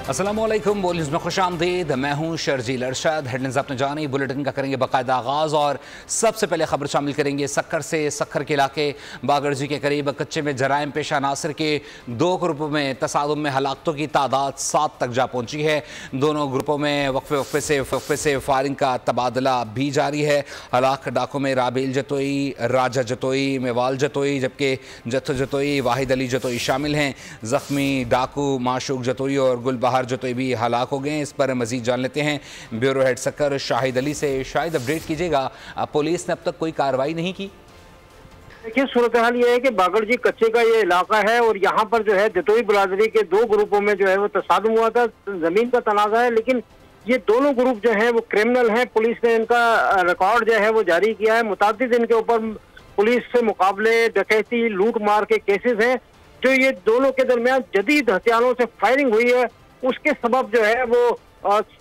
अस्सलामुअलैकुम, बोल न्यूज़ में खुशामदीद। मैं हूं शर्जील अरशद। हेडलाइंस आपने जानी, बुलेटिन का करेंगे बाकायदा आगाज़ और सबसे पहले खबर शामिल करेंगे सक्खर से। सक्खर के इलाके बागरजी के करीब कच्चे में जराइम पेशा नासिर के दो ग्रुपों में तसादुम में हलाकतों की तादाद 7 तक जा पहुंची है। दोनों ग्रुपों में वक्फे से फायरिंग का तबादला भी जारी है। हलाक डाकों में राबेल जतोई, राजा जतोई, मेवाल जतोई जबकि जत्थो जतोई, वाहिद अली जतोई शामिल हैं। जख्मी डाकू माशूक जतोई और गुलबहार जतोई भी हलाक हो गए हैं। इस पर मजीद जान लेते हैं ब्यूरो हेड सक्खर शाहिद अली से। शाहिद, अपडेट कीजिएगा, पुलिस ने अब तक कोई कार्रवाई नहीं की? देखिए, सूरत हाल ये है कि बागरजी कच्चे का ये इलाका है और यहाँ पर जो है जतोई बिरादरी के दो ग्रुपों में जो है वो तसादुम हुआ था। जमीन का तनाजा है, लेकिन ये दोनों ग्रुप जो है वो क्रिमिनल हैं। पुलिस ने इनका रिकॉर्ड जो है वो जारी किया है। मुतादिद इनके ऊपर पुलिस से मुकाबले, डकैती, लूट मार के केसेस हैं। जो ये दोनों के दरमियान जदीद हथियारों से फायरिंग हुई है, उसके सबब जो है वो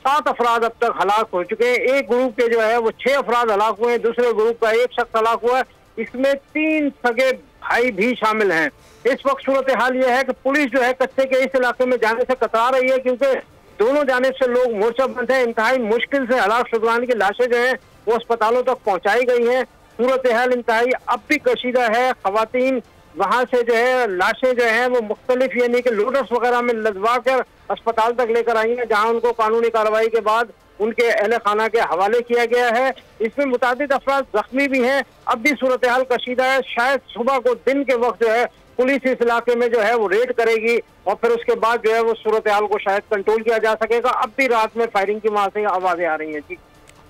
7 अफराद अब तक हलाक हो चुके हैं। एक ग्रुप के जो है वो 6 अफराद हलाक हुए हैं, दूसरे ग्रुप का एक शख्स हलाक हुआ है। इसमें 3 सगे भाई भी शामिल हैं। इस वक्त सूरत हाल ये है कि पुलिस जो है कच्चे के इस इलाके में जाने से कतरा रही है, क्योंकि दोनों जानिब से लोग मोर्चाबंद हैं। इंतहाई मुश्किल से हलाक शुदगान की लाशें जो है वो अस्पतालों तक पहुंचाई गई हैं। सूरत हाल इंतहाई अब भी कशीदा है। खवातीन वहां से जो है लाशें जो है वो मुख्तलिफ यानी कि लोडर्स वगैरह में लदवा कर अस्पताल तक लेकर आई हैं, जहां उनको कानूनी कार्रवाई के बाद उनके अहले खाना के हवाले किया गया है। इसमें मुतादिद अफराद जख्मी भी हैं। अब भी सूरत हाल कशीदा है। शायद सुबह को दिन के वक्त जो है पुलिस इस इलाके में जो है वो रेड करेगी और फिर उसके बाद जो है वो सूरत हाल को शायद कंट्रोल किया जा सकेगा। अब भी रात में फायरिंग की वहां से आवाजें आ रही हैं। जी,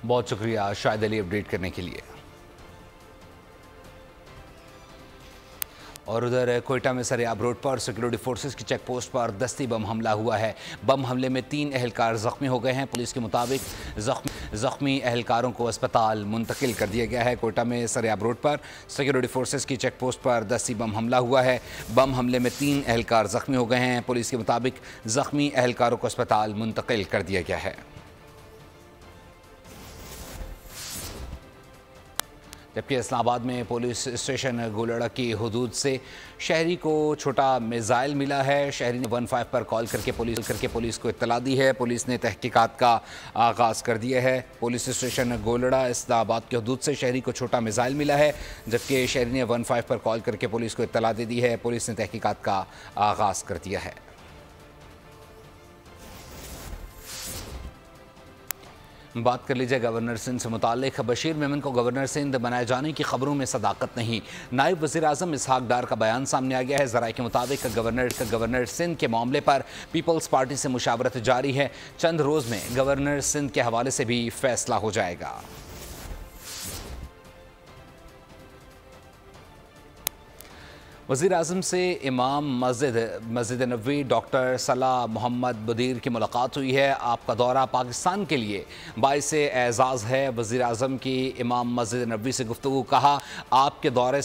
बहुत शुक्रिया शाहिद अली अपडेट करने के लिए। और उधर कोयटा में सरेआब रोड पर सिक्योरिटी फोर्सेस की चेक पोस्ट पर दस्ती बम हमला हुआ है। बम हमले में 3 एहलकार जख्मी हो गए हैं। पुलिस के मुताबिक जख्मी एहलकारों को अस्पताल मुंतकिल कर दिया गया है। कोयटा में सरेआब रोड पर सिक्योरिटी फोर्सेस की चेक पोस्ट पर दस्ती बम हमला हुआ है। बम हमले में 3 एहलकार जख्मी हो गए हैं। पुलिस के मुताबिक जख्मी एहलकारों को अस्पताल मुंतकिल कर दिया गया है। जबकि इस्लामाबाद में पुलिस स्टेशन गोलड़ा की हदूद से शहरी को छोटा मिसाइल मिला है। शहरी ने 15 पर कॉल करके पुलिस को इत्तला दी है। पुलिस ने तहकीकात का आगाज़ कर दिया है। पुलिस स्टेशन गोलड़ा इस्लामाबाद की हदूद से शहरी को छोटा मिसाइल मिला है, जबकि शहरी ने 15 पर कॉल करके पुलिस को इत्तला दे दी है। पुलिस ने तहकीकात का आगाज़ कर दिया है। बात कर लीजिए गवर्नर सिंध से मुतालिक। बशीर मेमन को गवर्नर सिंध बनाए जाने की खबरों में सदाकत नहीं। नायब वज़ीर आज़म इसहाक डार का बयान सामने आ गया है। ज़राए के मुताबिक गवर्नर सिंध के मामले पर पीपल्स पार्टी से मुशावरत जारी है। चंद रोज़ में गवर्नर सिंध के हवाले से भी फैसला हो जाएगा। वज़ीर आज़म से इमाम मस्जिद नबवी डॉक्टर सलाह मोहम्मद बदीर की मुलाकात हुई है। आपका दौरा पाकिस्तान के लिए बाइस एज़ाज़ है। वज़ीर आज़म की इमाम मस्जिद नबवी से गुफ्तगू। कहा, आपके दौरे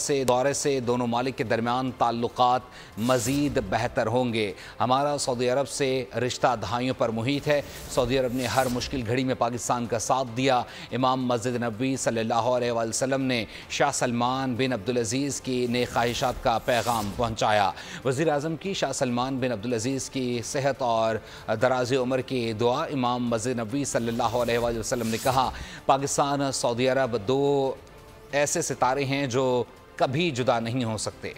से दोनों मालिक के दरमियान ताल्लुकात मज़ीद बेहतर होंगे। हमारा सऊदी अरब से रिश्ता दहाइयों पर मुहित है। सऊदी अरब ने हर मुश्किल घड़ी में पाकिस्तान का साथ दिया। इमाम मस्जिद नबवी सल्लल्लाहु अलैहि वसल्लम ने शाह सलमान बिन अब्दुल अज़ीज़ की नेक ख्वाहिशात का पैगाम पहुँचाया। वज़ीर आज़म की शाह सलमान बिन अब्दुल अज़ीज़ की सेहत और दराज़ उम्र की दुआ। इमाम मस्जिद नबवी सल्लल्लाहु अलैहि वसल्लम ने कहा, पाकिस्तान सऊदी अरब 2 ऐसे सितारे हैं जो कभी जुदा नहीं हो सकते।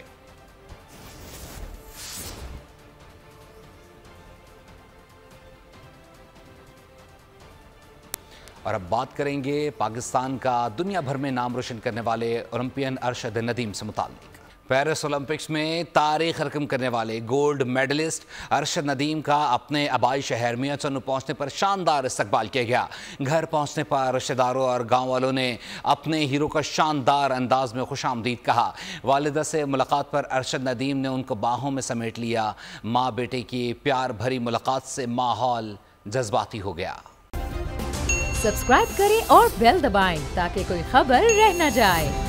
और अब बात करेंगे पाकिस्तान का दुनिया भर में नाम रोशन करने वाले ओलंपियन अरशद नदीम से मुताल्लिक। पेरिस ओलंपिक्स में तारीख रकम करने वाले गोल्ड मेडलिस्ट अरशद नदीम का अपने आबाई शहर मियां चन्नू पहुंचने पर शानदार इस्तकबाल किया गया। घर पहुंचने पर रिश्तेदारों और गांव वालों ने अपने हीरो का शानदार अंदाज में खुशामदीद कहा। वालिदा से मुलाकात पर अरशद नदीम ने उनको बाहों में समेट लिया। माँ बेटे की प्यार भरी मुलाकात से माहौल जज्बाती हो गया। सब्सक्राइब करें और बेल दबाएं ताकि कोई खबर रह न जाए।